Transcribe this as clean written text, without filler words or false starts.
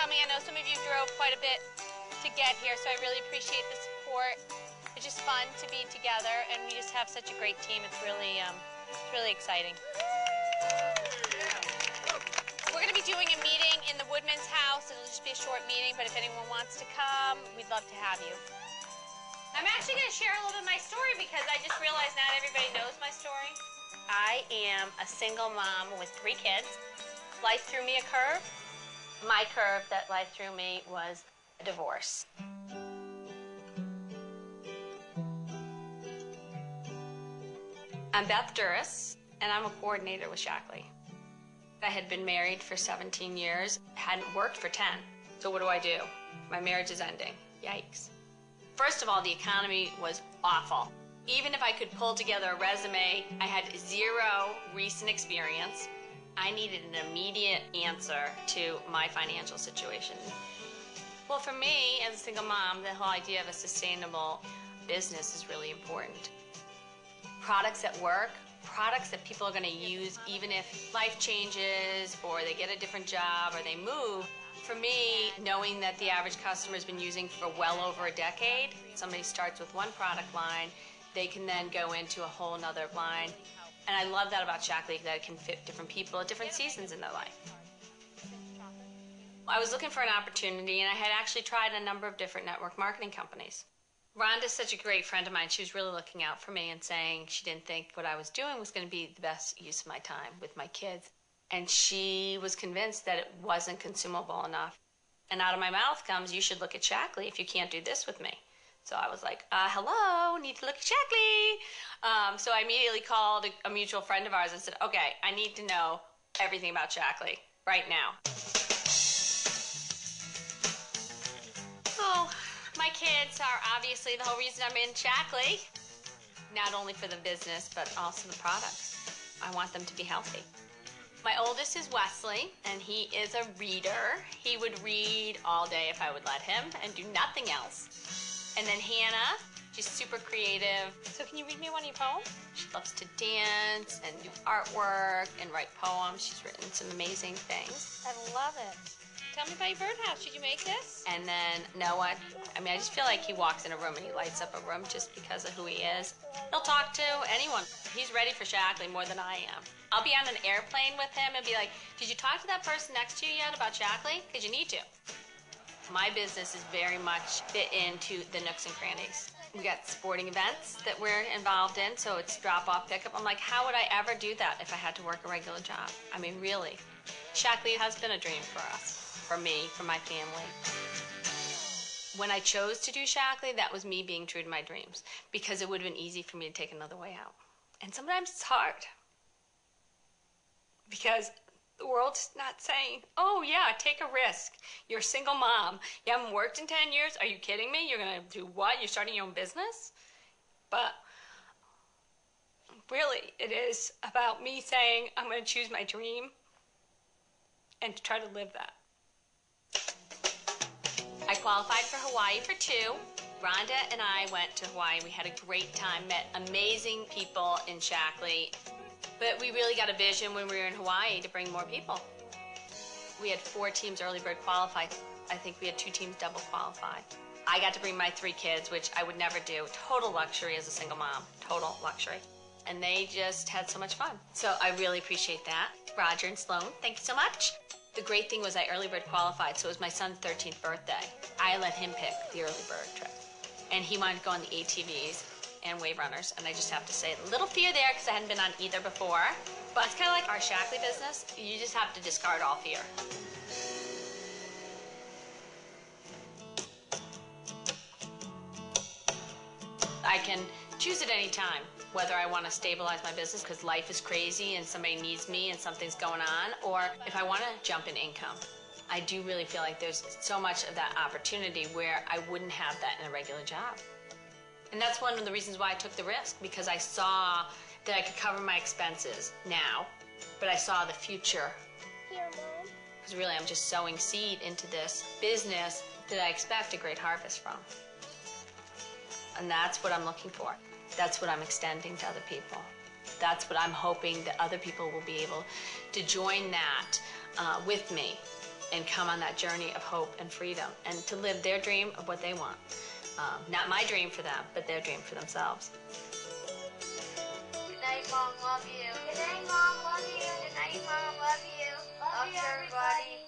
coming. I know some of you drove quite a bit to get here, so I really appreciate the support. It's just fun to be together, and we just have such a great team. It's really exciting. We're going to be doing a meeting in the Woodman's house. It'll just be a short meeting, but if anyone wants to come, we'd love to have you. I'm actually going to share a little bit of my story because I just realized not everybody knows my story. I am a single mom with 3 kids. Life threw me a curve. My curve that life threw me was a divorce. I'm Beth Duras, and I'm a coordinator with ShaKlee. I had been married for 17 years, hadn't worked for 10. So what do? My marriage is ending. Yikes. First of all, the economy was awful. Even if I could pull together a resume, I had 0 recent experience. I needed an immediate answer to my financial situation. Well, for me, as a single mom, the whole idea of a sustainable business is really important. Products that work, products that people are going to use even if life changes or they get a different job or they move. For me, knowing that the average customer has been using for well over a decade, somebody starts with one product line, they can then go into a whole nother line. And I love that about ShaKlee, that it can fit different people at different seasons in their life. I was looking for an opportunity, and I had actually tried a number of different network marketing companies. Rhonda's such a great friend of mine. She was really looking out for me and saying she didn't think what I was doing was going to be the best use of my time with my kids. And she was convinced that it wasn't consumable enough. And out of my mouth comes, you should look at ShaKlee if you can't do this with me. So I was like, hello, need to look at ShaKlee. So I immediately called a mutual friend of ours and said, okay, I need to know everything about ShaKlee right now. Oh, my kids are obviously the whole reason I'm in ShaKlee. Not only for the business, but also the products. I want them to be healthy. My oldest is Wesley, and he is a reader. He would read all day if I would let him and do nothing else. And then Hannah, she's super creative. So can you read me one of your poems? She loves to dance and do artwork and write poems. She's written some amazing things. I love it. Tell me about your birdhouse. Did you make this? And then Noah, I just feel like he walks in a room and he lights up a room just because of who he is. He'll talk to anyone. He's ready for ShaKlee more than I am. I'll be on an airplane with him and be like, did you talk to that person next to you yet about ShaKlee? Because you need to. My business is very much fit into the nooks and crannies. We got sporting events that we're involved in, so it's drop-off, pickup. I'm like, how would I ever do that if I had to work a regular job? I mean, really. ShaKlee has been a dream for us, for me, for my family. When I chose to do ShaKlee, that was me being true to my dreams, because it would have been easy for me to take another way out. And sometimes it's hard, because the world's not saying, oh yeah, take a risk. You're a single mom. You haven't worked in 10 years. Are you kidding me? You're gonna do what? You're starting your own business? But really, it is about me saying, I'm gonna choose my dream and to try to live that. I qualified for Hawaii for 2. Rhonda and I went to Hawaii. We had a great time, met amazing people in ShaKlee. But we really got a vision when we were in Hawaii to bring more people. We had 4 teams early bird qualified. I think we had 2 teams double qualified. I got to bring my 3 kids, which I would never do. Total luxury as a single mom, total luxury. And they just had so much fun. So I really appreciate that. Roger and Sloan, thank you so much. The great thing was I early bird qualified, so it was my son's 13th birthday. I let him pick the early bird trip. And he wanted to go on the ATVs and wave runners, and I just have to say, a little fear there because I hadn't been on either before. But it's kind of like our ShaKlee business. You just have to discard all fear. I can choose at any time whether I want to stabilize my business because life is crazy and somebody needs me and something's going on, or if I want to jump in income. I do really feel like there's so much of that opportunity where I wouldn't have that in a regular job. And that's one of the reasons why I took the risk, because I saw that I could cover my expenses now, but I saw the future. Here, Mom. Because really I'm just sowing seed into this business that I expect a great harvest from. And that's what I'm looking for. That's what I'm extending to other people. That's what I'm hoping that other people will be able to join that with me and come on that journey of hope and freedom and to live their dream of what they want. Not my dream for them, but their dream for themselves. Good night, Mom. Love you. Good night, Mom. Love you. Good night, Mom. Love you. Love you, everybody.